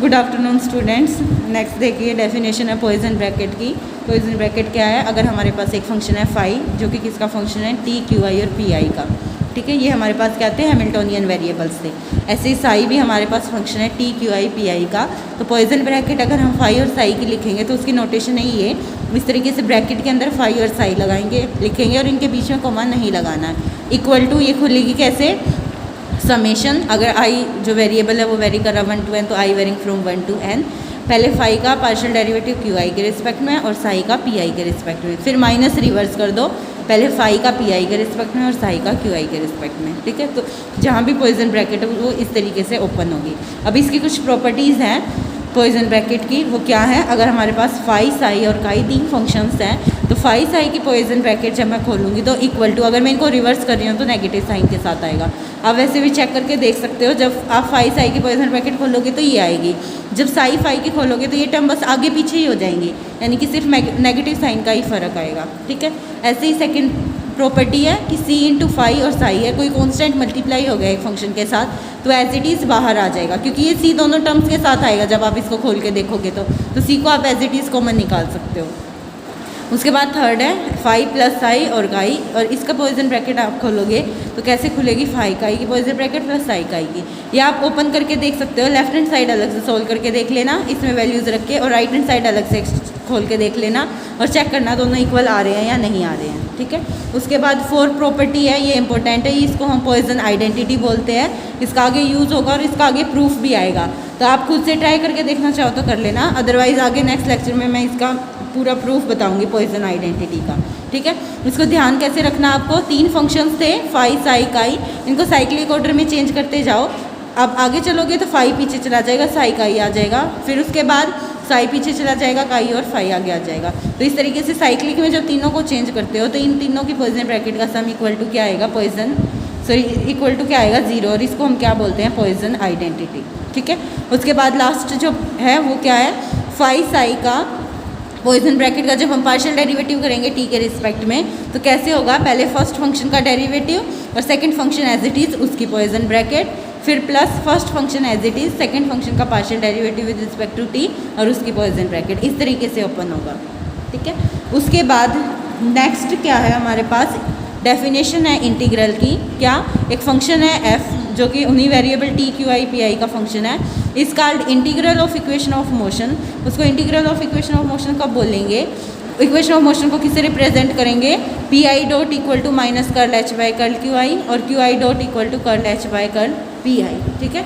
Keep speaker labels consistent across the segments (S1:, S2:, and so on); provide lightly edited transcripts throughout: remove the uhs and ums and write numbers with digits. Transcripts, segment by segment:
S1: Good afternoon students. Next देखिए definition है Poisson bracket की। पॉइसन ब्रैकेट क्या है? अगर हमारे पास एक फंक्शन है फाई, जो कि किसका फंक्शन है? टी, क्यू आई और पी आई का। ठीक है, ये हमारे पास क्या आते हैं? हैमिल्टोनियन वेरिएबल्स थे। ऐसे ही साई भी हमारे पास फंक्शन है T, Q I, P I का। तो पॉइसन ब्रैकेट अगर हम फाई और साई की लिखेंगे तो उसकी नोटेशन है ये, इस तरीके से ब्रैकेट के अंदर फाई और साई लगाएंगे, लिखेंगे और इनके बीच में कॉमा नहीं लगाना है। इक्वल टू ये खुलेगी कैसे? समेशन, अगर आई जो वेरिएबल है वो वेरी कर रहा है 1 to n, तो आई वेरिंग फ्रॉम 1 to n। पहले फाई का पार्शियल डेरिवेटिव क्यू आई के रिस्पेक्ट में और साई का पी आई के रिस्पेक्ट में, फिर माइनस रिवर्स कर दो, पहले फाई का पी आई के रिस्पेक्ट में और साई का क्यू आई के रिस्पेक्ट में। ठीक है, तो जहाँ भी पॉइसन ब्रैकेट है वो इस तरीके से ओपन होगी। अब इसकी कुछ प्रॉपर्टीज़ हैं पॉइसन ब्रैकेट की, वो क्या है? अगर हमारे पास फाई, साई और काई तीन फंक्शंस हैं तो फाई साई की पॉइसन ब्रैकेट जब मैं खोलूँगी तो इक्वल टू, अगर मैं इनको रिवर्स कर रही हूँ तो नेगेटिव साइन के साथ आएगा। आप वैसे भी चेक करके देख सकते हो, जब आप फाई साई की पॉइसन ब्रैकेट खोलोगे तो ये आएगी, जब साई फाई की खोलोगे तो ये टर्म बस आगे पीछे ही हो जाएंगी, यानी कि सिर्फ नेगेटिव साइन का ही फ़र्क आएगा। ठीक है, ऐसे ही सेकेंड प्रॉपर्टी है कि सी इंटू फाई और साई है, कोई कॉन्स्टेंट मल्टीप्लाई हो गया एक फंक्शन के साथ तो एज इट इज़ बाहर आ जाएगा, क्योंकि ये सी दोनों टर्म्स के साथ आएगा। जब आप इसको खोल के देखोगे तो सी को आप एज इट इज़ कॉमन निकाल सकते हो। उसके बाद थर्ड है फाई प्लस साई और काई, और इसका पॉइसन ब्रैकेट आप खोलोगे तो कैसे खुलेगी? फाई काई की पॉइसन ब्रैकेट प्लस साई काई की। ये आप ओपन करके देख सकते हो, लेफ्ट हैंड साइड अलग से सोल्व करके देख लेना इसमें वैल्यूज़ रख के, और राइट हैंड साइड अलग से खोल के देख लेना और चेक करना दोनों इक्वल आ रहे हैं या नहीं आ रहे हैं। ठीक है, उसके बाद फोर्थ प्रॉपर्टी है, ये इंपॉर्टेंट है, इसको हम पॉइसन आइडेंटिटी बोलते हैं। इसका आगे यूज़ होगा और इसका आगे प्रूफ भी आएगा, तो आप खुद से ट्राई करके देखना चाहो तो कर लेना, अदरवाइज आगे नेक्स्ट लेक्चर में मैं इसका पूरा प्रूफ बताऊंगी पॉइसन आइडेंटिटी का। ठीक है, इसको ध्यान कैसे रखना आपको? तीन फंक्शंस थे फाई, साई, काई, इनको साइक्लिक ऑर्डर में चेंज करते जाओ। अब आगे चलोगे तो फाई पीछे चला जाएगा, साई काई आ जाएगा, फिर उसके बाद साई पीछे चला जाएगा, काई और फाई आगे आ जाएगा। तो इस तरीके से साइक्लिक में जब तीनों को चेंज करते हो तो इन तीनों की पॉइसन ब्रैकेट का सम इक्वल टू क्या आएगा? इक्वल टू क्या आएगा? 0, और इसको हम क्या बोलते हैं? Poisson identity. ठीक है, उसके बाद लास्ट जो है वो क्या है? फाई साई का पॉइसन ब्रैकेट का जब हम पार्शियल डेरिवेटिव करेंगे टी के रिस्पेक्ट में तो कैसे होगा? पहले फर्स्ट फंक्शन का डेरिवेटिव और second function as it is उसकी पॉइसन ब्रैकेट, फिर plus first function as it is second function का partial derivative with respect to T और उसकी पॉइसन ब्रैकेट, इस तरीके से ओपन होगा। ठीक है, उसके बाद नेक्स्ट क्या है हमारे पास? डेफिनेशन है इंटीग्रल की। क्या? एक फंक्शन है एफ जो कि उन्हीं variable T, Q I, P I का फंक्शन है, is called integral of equation of motion. उसको integral of equation of motion कब बोलेंगे? इक्वेशन ऑफ मोशन को किससे रिप्रेजेंट करेंगे? P I dot equal to minus curl H by curl Q I और Q I dot equal to curl H by curl P I. ठीक है,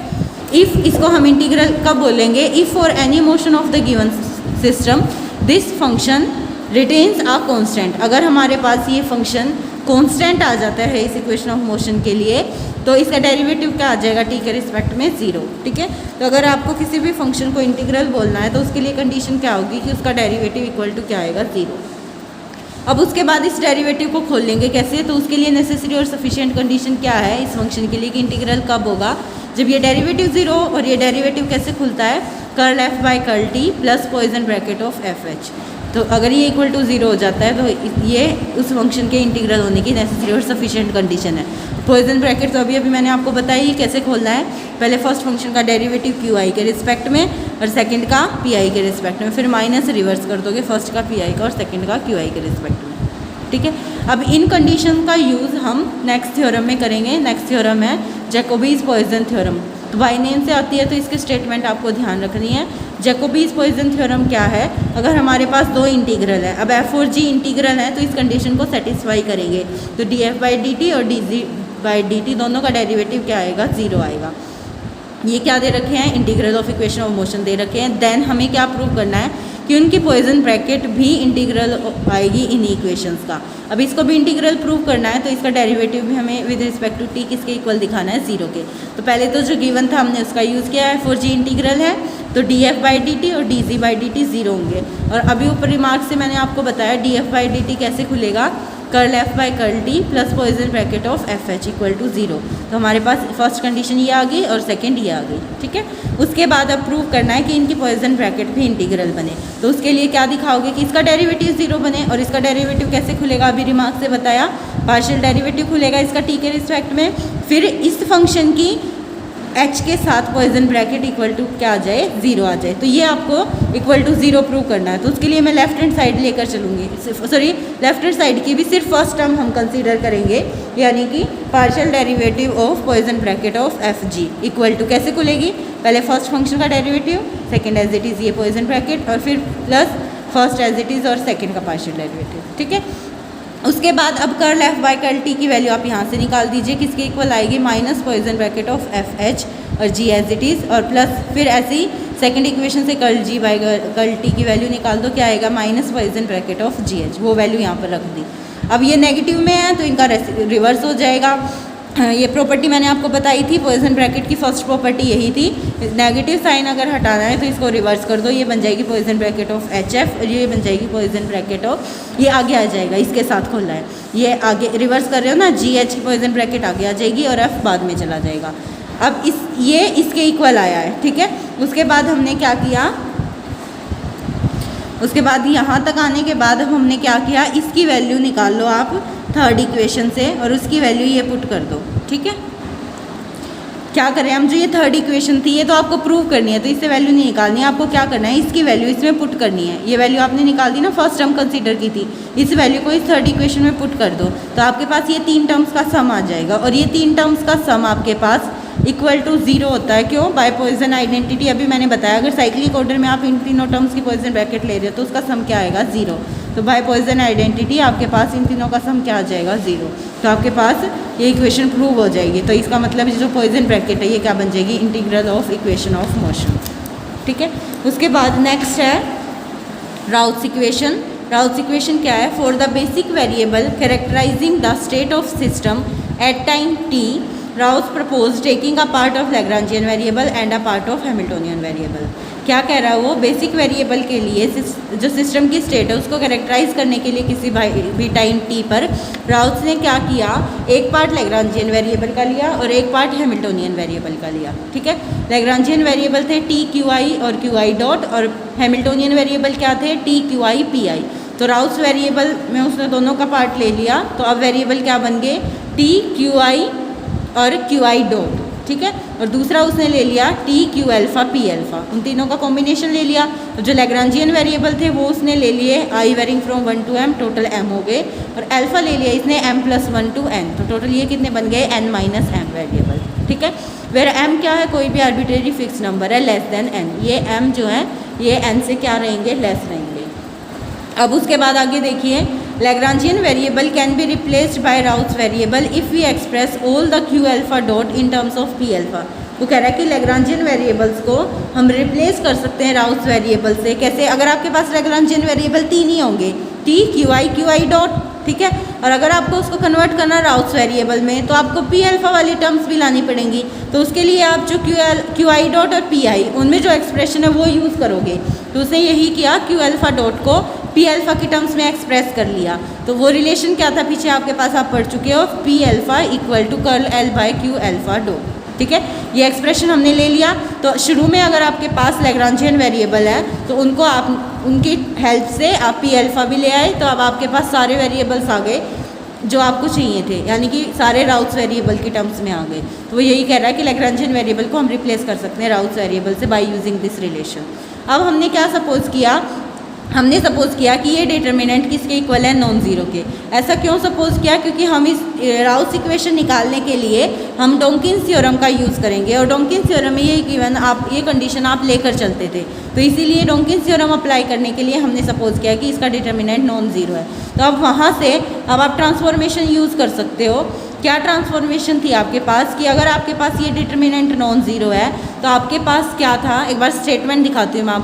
S1: if इसको हम इंटीग्रल कब बोलेंगे? If for any motion of the given system this function returns a constant. अगर हमारे पास ये फंक्शन कॉन्स्टेंट आ जाता है इस इक्वेशन ऑफ मोशन के लिए तो इसका डेरिवेटिव क्या आ जाएगा? टी के रिस्पेक्ट में 0। ठीक है, तो अगर आपको किसी भी फंक्शन को इंटीग्रल बोलना है तो उसके लिए कंडीशन क्या होगी कि उसका डेरिवेटिव इक्वल टू क्या आएगा? 0। अब उसके बाद इस डेरिवेटिव को खोल लेंगे कैसे? तो उसके लिए नेसेसरी और सफिशिएंट कंडीशन क्या है इस फंक्शन के लिए कि इंटीग्रल कब होगा? जब ये डेरिवेटिव 0 और ये डेरिवेटिव कैसे खुलता है? Curl F by curl T plus Poisson bracket of F H. तो अगर ये इक्वल टू 0 हो जाता है तो ये उस फंक्शन के इंटीग्रल होने की नेसेसरी और सफिशिएंट कंडीशन है। पॉइसन ब्रैकेट तो अभी मैंने आपको बताई कैसे खोलना है। पहले फर्स्ट फंक्शन का डेरिवेटिव क्यू आई के रिस्पेक्ट में और सेकंड का पी आई के रिस्पेक्ट में, फिर माइनस रिवर्स कर दोगे फर्स्ट का पी आई का और सेकंड का क्यू आई के रिस्पेक्ट में। ठीक है, अब इन कंडीशन का यूज़ हम नेक्स्ट थ्योरम में करेंगे। नेक्स्ट थ्योरम है जैकोबीज पॉइसन थ्योरम। तो बाय नेम से आती है तो इसके स्टेटमेंट आपको ध्यान रखनी है। जैकोबीज पॉइसन थ्योरम क्या है? अगर हमारे पास दो इंटीग्रल है, अब एफ और जी इंटीग्रल है तो इस कंडीशन को सेटिस्फाई करेंगे, तो D F by D T और D G by D T दोनों का डेरिवेटिव क्या आएगा? 0 आएगा। ये क्या दे रखे हैं? Integral of equation of motion दे रखे हैं। देन हमें क्या प्रूव करना है कि उनकी पॉइसन ब्रैकेट भी इंटीग्रल आएगी इन इक्वेशंस का। अब इसको भी इंटीग्रल प्रूव करना है तो इसका डेरिवेटिव भी हमें विद रिस्पेक्ट टू टी किसके इक्वल दिखाना है? 0 के। तो पहले तो जो गिवन था हमने उसका यूज़ किया है, 4g इंटीग्रल है तो D F by D T और D G by D T 0 होंगे। और अभी ऊपर रिमार्क से मैंने आपको बताया D F by D T कैसे खुलेगा? Curl F by curl T plus Poisson bracket of F H equal to 0। तो हमारे पास फर्स्ट कंडीशन ये आ गई और सेकंड ये आ गई। ठीक है, उसके बाद अब प्रूव करना है कि इनकी पॉइसन ब्रैकेट भी इंटीग्रल बने। तो उसके लिए क्या दिखाओगे कि इसका डेरिवेटिव 0 बने, और इसका डेरिवेटिव कैसे खुलेगा? अभी रिमार्क से बताया, पार्शियल डेरिवेटिव खुलेगा इसका टी के रिस्पेक्ट में, फिर इस फंक्शन की एच के साथ पॉइजन ब्रैकेट इक्वल टू क्या आ जाए, 0 आ जाए। तो ये आपको इक्वल टू 0 प्रूव करना है। तो उसके लिए मैं लेफ्ट हैंड साइड लेकर चलूँगी, सॉरी लेफ्ट हैंड साइड की भी सिर्फ फर्स्ट टर्म हम कंसीडर करेंगे, यानी कि partial derivative of Poisson bracket of F G equal to कैसे खुलेगी, पहले फर्स्ट फंक्शन का derivative, second as it is ये पॉइजन ब्रैकेट, और फिर plus first as it is और सेकेंड का पार्शियल डेरिवेटिव, ठीक है। उसके बाद अब curl F by curl T की वैल्यू आप यहाँ से निकाल दीजिए, किसके इक्वल आएगी, minus Poisson bracket of F H और जी एज इट इज़, और प्लस फिर ऐसे ही सेकंड इक्वेशन से curl G by curl T की वैल्यू निकाल दो, क्या आएगा, minus Poisson bracket of G H, वो वैल्यू यहाँ पर रख दी। अब ये नेगेटिव में है तो इनका रिवर्स हो जाएगा। ये प्रॉपर्टी मैंने आपको बताई थी, पॉइजन ब्रैकेट की फर्स्ट प्रॉपर्टी यही थी, नेगेटिव साइन अगर हटाना है तो इसको रिवर्स कर दो, ये बन जाएगी poison bracket of H F, और ये बन जाएगी पॉइजन ब्रैकेट ऑफ, ये आगे आ जाएगा, इसके साथ खोलना है, ये आगे रिवर्स कर रहे हो ना, जी एच की पॉइजन ब्रैकेट आगे आ जाएगी और एफ बाद में चला जाएगा। अब ये इसके इक्वल आया है, ठीक है। उसके बाद हमने क्या किया, उसके बाद यहाँ तक आने के बाद अब हमने क्या किया, इसकी वैल्यू निकाल लो आप थर्ड इक्वेशन से और उसकी वैल्यू ये पुट कर दो, ठीक है। क्या करें हम, जो ये थर्ड इक्वेशन थी ये तो आपको प्रूव करनी है, तो इससे वैल्यू नहीं निकालनी है, आपको क्या करना है, इसकी वैल्यू इसमें पुट करनी है। ये वैल्यू आपने निकाल दी ना, फर्स्ट टर्म कंसीडर की थी, इस वैल्यू को इस थर्ड इक्वेशन में पुट कर दो, तो आपके पास ये 3 टर्म्स का सम आ जाएगा, और ये 3 टर्म्स का सम आपके पास इक्वल टू 0 होता है। क्यों, बाय पॉइजन आइडेंटिटी अभी मैंने बताया, अगर साइक्लिक ऑर्डर में आप इन तीनों टर्म्स की पॉइजन ब्रैकेट ले रहे हो तो उसका सम क्या आएगा, 0। तो बाय पॉइजन आइडेंटिटी आपके पास इन तीनों का सम क्या आ जाएगा, 0। तो आपके पास ये इक्वेशन प्रूव हो जाएगी। तो इसका मतलब जो पॉइजन ब्रैकेट है ये क्या बन जाएगी, integral of equation of motion, ठीक है। उसके बाद नेक्स्ट है राउट्स इक्वेशन। राउट्स इक्वेशन क्या है, for the basic variable characterising the state of system at time t, routes propose taking a part of Lagrangian variable and a part of Hamiltonian variable. क्या कह रहा है वो, basic variable के लिए जो सिस्टम की स्टेट है उसको कैरेक्टराइज करने के लिए किसी भी टाइम t पर राउट्स ने क्या किया, एक पार्ट लैग्रांजियन वेरिएबल का लिया और एक पार्ट हैमिल्टोनियन वेरिएबल का लिया, ठीक है। लैग्रांजियन वेरिएबल थे t क्यू आई और क्यू आई डॉट, और हैमिल्टोनियन वेरिएबल क्या थे, t क्यू आई पी आई। तो राउट्स वेरिएबल में उसने दोनों का पार्ट ले लिया, तो अब वेरिएबल क्या बन गए, t क्यू आई और क्यू आई डॉट, ठीक है। और दूसरा उसने ले लिया T Q alpha P alpha, उन तीनों का कॉम्बिनेशन ले लिया। तो जो लैग्रांजियन वेरिएबल थे वो उसने ले लिए I varying from 1 to m, total m हो गए, और अल्फ़ा ले लिया इसने m+1 to n, तो टोटल ये कितने बन गए, n - m वेरिएबल, ठीक है। वेर m क्या है, कोई भी आर्बिट्रेरी फिक्स नंबर है लेस देन n, ये m जो है ये n से क्या रहेंगे, लेस रहेंगे। अब उसके बाद आगे देखिए, Lagrangian variable can be replaced by Routh's variable if we express all the Q alpha dot in terms of P alpha. तो कह रहा है कि लैग्रांजियन वेरिएबल्स को हम रिप्लेस कर सकते हैं राउट्स वेरिएबल से। कैसे, अगर आपके पास लैग्रांजियन वेरिएबल 3 ही होंगे, टी क्यू आई डॉट, ठीक है। और अगर आपको उसको कन्वर्ट करना राउट्स वेरिएबल में तो आपको पी अल्फ़ा वाली टर्म्स भी लानी पड़ेंगी। तो उसके लिए आप जो क्यू आई डॉट और पी आई उनमें जो एक्सप्रेशन है वो यूज़ करोगे। तो उसने यही किया, क्यू अल्फ़ा डॉट को पी अल्फ़ा की टर्म्स में एक्सप्रेस कर लिया। तो वो रिलेशन क्या था, पीछे आपके पास आप पढ़ चुके हो, P alpha equal to curl L by Q alpha dot, ठीक है। ये एक्सप्रेशन हमने ले लिया। तो शुरू में अगर आपके पास लैग्रांजियन वेरिएबल है तो उनको आप उनकी हेल्प से आप पी अल्फ़ा भी ले आए, तो अब आपके पास सारे वेरिएबल्स आ गए जो आपको चाहिए थे, यानी कि सारे राउट्स वेरिएबल की टर्म्स में आ गए। तो वो यही कह रहा है कि लैग्रांजियन वेरिएबल को हम रिप्लेस कर सकते हैं राउट्स वेरिएबल से बाय यूजिंग दिस रिलेशन। अब हमने क्या सपोज किया, हमने सपोज किया कि ये डिटर्मिनेंट किसके इक्वल है, नॉन ज़ीरो के। ऐसा क्यों सपोज किया, क्योंकि हम इस राउट्स इक्वेशन निकालने के लिए हम डोंकिन्स थ्योरम का यूज़ करेंगे, और डोंकिन्स थ्योरम में ये गिवन आप ये कंडीशन आप लेकर चलते थे। तो इसीलिए डोंकिन्स थ्योरम अप्लाई करने के लिए हमने सपोज किया कि इसका डिटर्मिनेंट नॉन ज़ीरो है। तो अब वहाँ से अब आप ट्रांसफॉर्मेशन यूज़ कर सकते हो। क्या ट्रांसफॉर्मेशन थी आपके पास, कि अगर आपके पास ये डिटर्मिनेंट नॉन ज़ीरो है तो आपके पास क्या था, एक बार स्टेटमेंट दिखाती हूँ मैं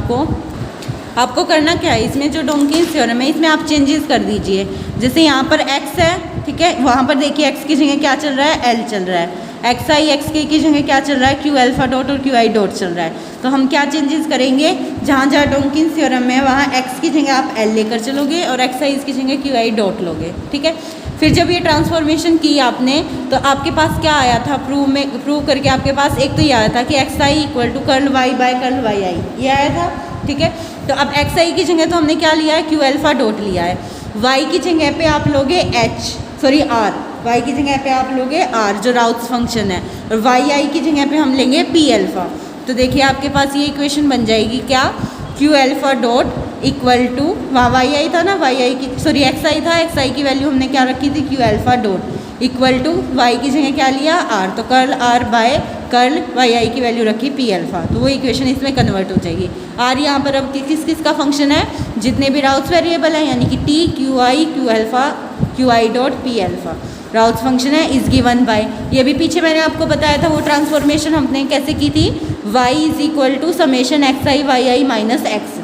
S1: आपको करना क्या है, इसमें जो डोंकिन्स थ्योरम है इसमें आप चेंजेस कर दीजिए। जैसे यहाँ पर x है, ठीक है, वहाँ पर देखिए x की जगह क्या चल रहा है, l चल रहा है। x की जगह क्या चल रहा है, क्यू अल्फ़ा डॉट और क्यू आई डॉट चल रहा है। तो हम क्या चेंजेस करेंगे, जहाँ जहाँ डोंकिन्स थ्योरम में वहाँ x की जगह आप l लेकर चलोगे और x की जगह क्यू आई डॉट लोगे, ठीक है। फिर जब ये ट्रांसफॉर्मेशन की आपने तो आपके पास क्या आया था, प्रूव करके आपके पास एक तो ये आया था कि xi equal to curl y by curl yi, ये आया था, ठीक है। तो अब xi की जगह तो हमने क्या लिया है, क्यू अल्फ़ा डॉट लिया है। y की जगह पे आप लोगे r, y की जगह पे आप लोगे r जो राउट्स फंक्शन है, और yi की जगह पे हम लेंगे p अल्फ़ा। तो देखिए आपके पास ये इक्वेशन बन जाएगी क्या, q alpha dot equal to वहाँ yi था ना, yi की सॉरी xi था, xi की वैल्यू हमने क्या रखी थी, q alpha dot equal to y की जगह क्या लिया r, तो curl r by curl yi की वैल्यू रखी p अल्फ़ा, तो वो इक्वेशन इसमें कन्वर्ट हो जाएगी। r यहाँ पर अब किस किस का फंक्शन है, जितने भी राउट्स वेरिएबल हैं यानी कि t q i q alpha q i dot p alpha routes function है इज गिवन बाय, ये भी पीछे मैंने आपको बताया था वो ट्रांसफॉर्मेशन हमने कैसे की थी, y is equal to summation xi yi minus x।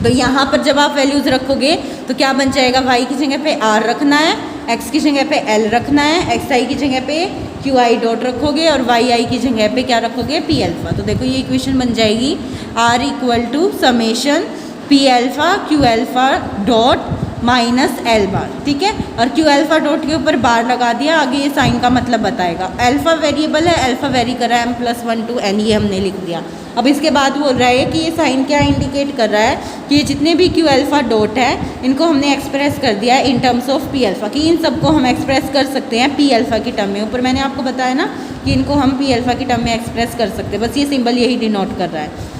S1: तो यहाँ पर जब आप वैल्यूज़ रखोगे तो क्या बन जाएगा, y की जगह पे r रखना है, x की जगह पे l रखना है, xi की जगह पे qi डॉट रखोगे और yi की जगह पे क्या रखोगे, p अल्फ़ा। तो देखो ये इक्वेशन बन जाएगी r equal to summation p alpha q alpha dot minus L bar, ठीक है। और q अल्फ़ा डॉट के ऊपर बार लगा दिया, आगे ये साइन का मतलब बताएगा। अल्फ़ा वेरिएबल है, अल्फ़ा वेरी कर रहा है m+1 to n, ये हमने लिख दिया। अब इसके बाद बोल रहा है कि ये साइन क्या इंडिकेट कर रहा है कि ये जितने भी q अल्फ़ा डॉट है इनको हमने एक्सप्रेस कर दिया है इन टर्म्स ऑफ p अल्फ़ा, कि इन सबको हम एक्सप्रेस कर सकते हैं p अल्फ़ा की टर्म में। ऊपर मैंने आपको बताया ना कि इनको हम p अल्फ़ा की टर्म में एक्सप्रेस कर सकते हैं, बस ये सिंबल यही डिनोट कर रहा है।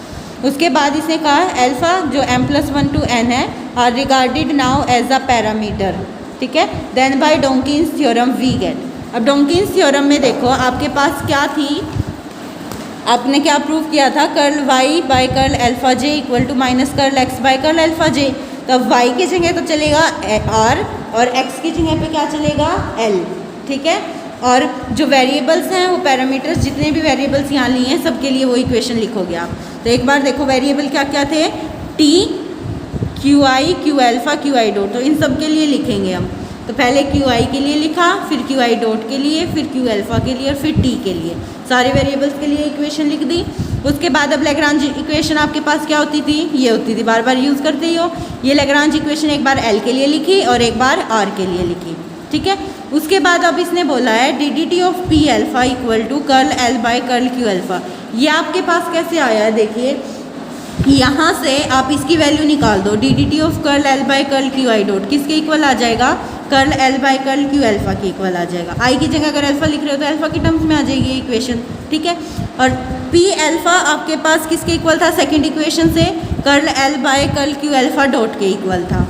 S1: उसके बाद इसने कहा अल्फ़ा जो m+1 to n है are regarded now as a parameter, ठीक है। Then by Donkin's theorem we get, अब डोंकिन्स थ्योरम में देखो आपके पास क्या थी, आपने क्या प्रूव किया था, curl y by curl alpha j equal to minus curl x by curl alpha j। तो अब y की जगह तो चलेगा r और x की जगह पे क्या चलेगा l, ठीक है। और जो वेरिएबल्स हैं वो पैरामीटर्स जितने भी वेरिएबल्स यहाँ लिए हैं सबके लिए वो इक्वेशन लिखोगे आप। तो एक बार देखो वेरिएबल क्या क्या थे, t q i q alpha q i dot, तो इन सब के लिए लिखेंगे हम। तो पहले q i के लिए लिखा, फिर q i डॉट के लिए, फिर q अल्फ़ा के लिए और फिर t के लिए, सारे वेरिएबल्स के लिए इक्वेशन लिख दी। उसके बाद अब लैग्रांज इक्वेशन आपके पास क्या होती थी, ये होती थी, बार बार यूज़ करते ही हो। ये लैग्रांज इक्वेशन एक बार l के लिए लिखी और एक बार r के लिए लिखी, ठीक है। उसके बाद अब इसने बोला है D of p alpha equal to curl l by curl q alpha. ये आपके पास कैसे आया है, देखिए यहाँ से आप इसकी वैल्यू निकाल दो, D of curl l by curl q i dot किसके इक्वल आ जाएगा, curl l by curl q alpha के इक्वल आ जाएगा। i की जगह अगर अल्फ़ा लिख रहे हो तो अल्फ़ा की टर्म्स में आ जाएगी ये इक्वेशन, ठीक है। और p अल्फ़ा आपके पास किसके इक्वल था, सेकंड इक्वेशन से curl l by curl q alpha dot के इक्वल था,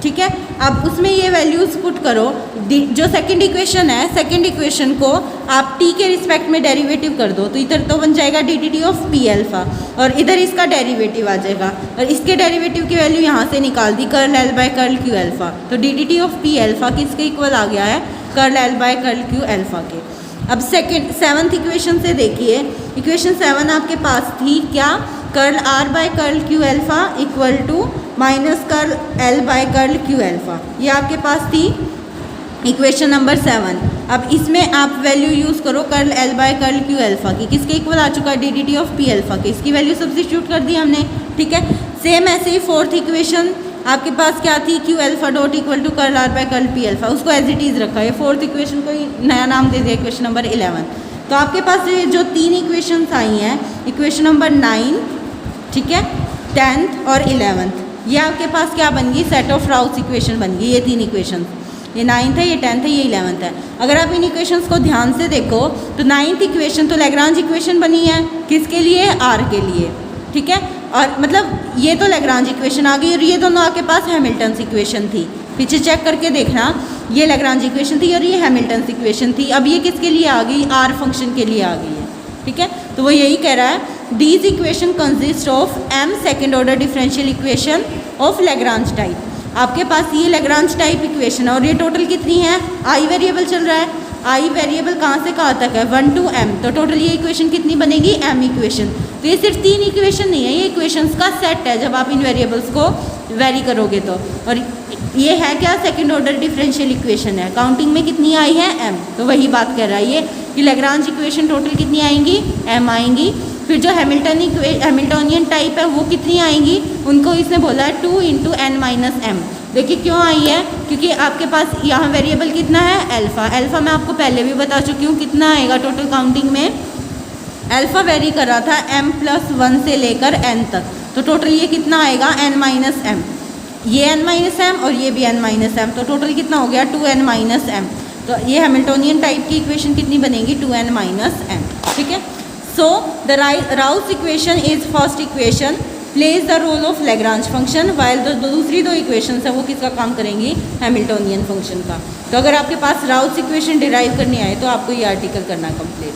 S1: ठीक है। अब उसमें ये वैल्यूज़ पुट करो, जो सेकंड इक्वेशन है सेकंड इक्वेशन को आप t के रिस्पेक्ट में डेरिवेटिव कर दो, तो इधर तो बन जाएगा डी ऑफ p अल्फ़ा और इधर इसका डेरिवेटिव आ जाएगा, और इसके डेरिवेटिव की वैल्यू यहाँ से निकाल दी curl l by curl q alpha. तो डी ऑफ p अल्फ़ा किसके इक्वल आ गया है, curl l by curl q alpha के। अब सेवन्थ इक्वेशन से देखिए, इक्वेशन 7 आपके पास थी क्या, curl r by curl q alpha equal to minus curl l by curl q alpha, ये आपके पास थी इक्वेशन नंबर 7। अब इसमें आप वैल्यू यूज़ करो curl l by curl q alpha की, किसके इक्वल आ चुका है, डी ऑफ p अल्फ़ा के, इसकी वैल्यू सब्स्टिट्यूट कर दी हमने, ठीक है। सेम ऐसे ही फोर्थ इक्वेशन आपके पास क्या थी, q alpha dot equal to curl r by curl p alpha, उसको एज इट इज़ रखा है। फोर्थ इक्वेशन को नया नाम दे दिया इक्वेशन नंबर 11। तो आपके पास जो तीन इक्वेशंस आई हैं, इक्वेशन नंबर 9, ठीक है, 10th और 11th, ये आपके पास क्या बन गई, सेट ऑफ राउट्स इक्वेशन बन गई। ये तीन इक्वेशन, ये 9th है, ये 10th है, ये 11th है। अगर आप इन इक्वेशंस को ध्यान से देखो तो 9th इक्वेशन तो लैग्रांज इक्वेशन बनी है, किसके लिए, r के लिए, ठीक है। और मतलब ये तो लैग्रांज इक्वेशन आ गई और ये दोनों आपके पास हैमिल्टन्स इक्वेशन थी, पीछे चेक करके देखना, ये लैग्रांज इक्वेशन थी और ये हैमिल्टन्स इक्वेशन थी। अब ये किसके लिए आ गई, r फंक्शन के लिए आ गई है, ठीक है। तो वो यही कह रहा है these equation consist of m second order differential equation of Lagrange type. आपके पास ये लैग्रांज टाइप इक्वेशन है और ये टोटल कितनी है, i वेरिएबल चल रहा है, i वेरिएबल कहाँ से कहाँ तक है, 1 to m, तो टोटल ये इक्वेशन कितनी बनेगी, m इक्वेशन। तो ये सिर्फ तीन इक्वेशन नहीं है, ये इक्वेशंस का सेट है जब आप इन वेरिएबल्स को वेरी करोगे तो। और ये है क्या, सेकंड ऑर्डर डिफरेंशियल इक्वेशन है, काउंटिंग में कितनी आई है, m। तो वही बात कर रहा है ये कि लैग्रांज इक्वेशन टोटल कितनी आएंगी, m आएंगी। फिर जो हैमिल्टोनियन टाइप है वो कितनी आएंगी, उनको इसने बोला है 2 × n - m। देखिए क्यों आई है, क्योंकि आपके पास यहाँ वेरिएबल कितना है, अल्फ़ा। अल्फ़ा मैं आपको पहले भी बता चुकी हूँ कितना आएगा टोटल काउंटिंग में, अल्फ़ा वेरी कर रहा था m+1 से लेकर n तक, तो टोटल ये कितना आएगा, n - m, ये n - m और ये भी n - m, तो टोटल कितना हो गया 2n - m। तो ये हैमिल्टोनियन टाइप की इक्वेशन कितनी बनेगी 2n माइनस n, ठीक है। So the Routh's equation is first equation plays the role of Lagrange function, while the दूसरी दो इक्वेशन है वो किसका काम करेंगी, हैमिल्टोनियन फंक्शन का। तो अगर आपके पास राउस इक्वेशन डिराइव करनी आए तो आपको ये आर्टिकल करना कंप्लीट।